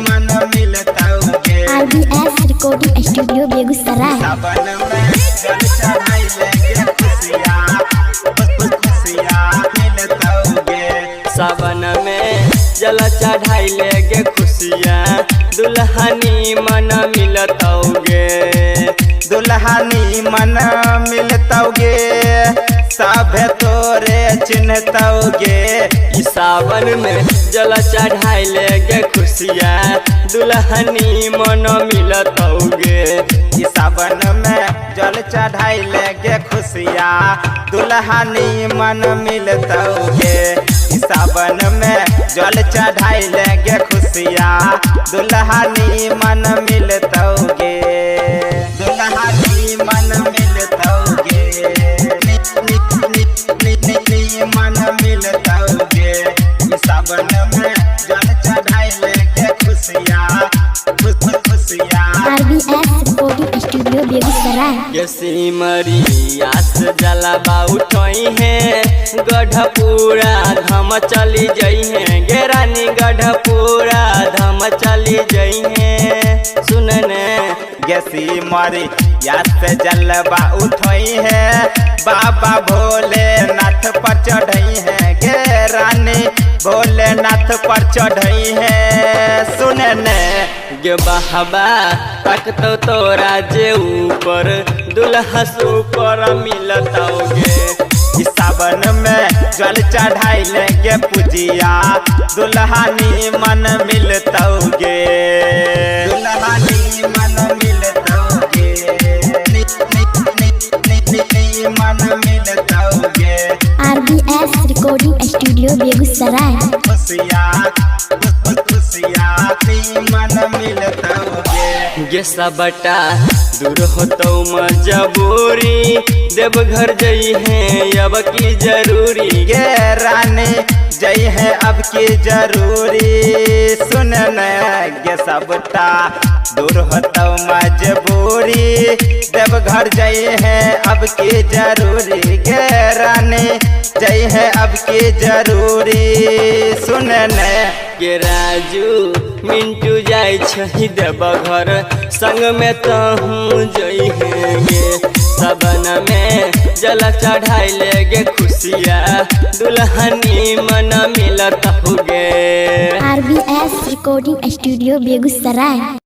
मन मिलताओगे। RBS recording studio Begusarai. Sawan में जल चढ़ाइलेगे खुशियाँ मिलताओगे। सावन में जल चढ़ाइलेगे खुशियाँ दुल्हनी मन मिलताओगे। दुल्हनी मन मिलताओगे सभे तोरे चिन्हताओगे। इस सावन में जल चढ़ाइलेगे खुशियाँ दुल्हनी मन मिलताओगे। इस सावन में जल चढ़ाइलेगे खुशियाँ दुल्हनी मन मिलताओगे। इस सावन में जल चढ़ाइलेगे खुशियाँ दुल्हनी मन मिलताओगे। दुल्हनी मन मिलताओगे। मन मिलताओगे। इस सावन में जल चढ़ाइलेगे खुशियाँ RBS रिकॉर्डिंग स्टूडियो बेगूसराय। ये सिमरिया से जलवा उठई है गढ़पुरा धाम चली जई है। गे रानी गढ़पुरा धाम चली जई है। सुनने गैसी मरी याद से जलवा उठई है बाबा भोलेनाथ पर चढ़ई है। गे रानी भोलेनाथ पर चढ़ई है। सुनने गे बहबा तक तो तोरा जे ऊपर दुल्हा सुपर मिलताओगे। इस सावन में जल चढ़ाइलेगे पूजिया दुल्हनी मन मिलताओगे। दुल्हनी मन मिलताओगे। मन मिलताओगे। RBS recording studio Begusarai. खुशियाँ मन मिलताओगे। गे सबटा दूर होतो मजबूरी देवघर जई है अब की जरूरी। गे रानी जई है अब की जरूरी। सुनने गे सबटा दूर होतो मजबूरी देवघर जई है अब की जरूरी। गे रानी जई है अब की जरूरी। सुनने के राजू मिंटू जाय छही देवघर संग में तहूँ जई है। गे सावन में जल चढ़ाइलेगे खुशियाँ दुल्हनी मन मिलताओगे। RBS recording studio Begusarai.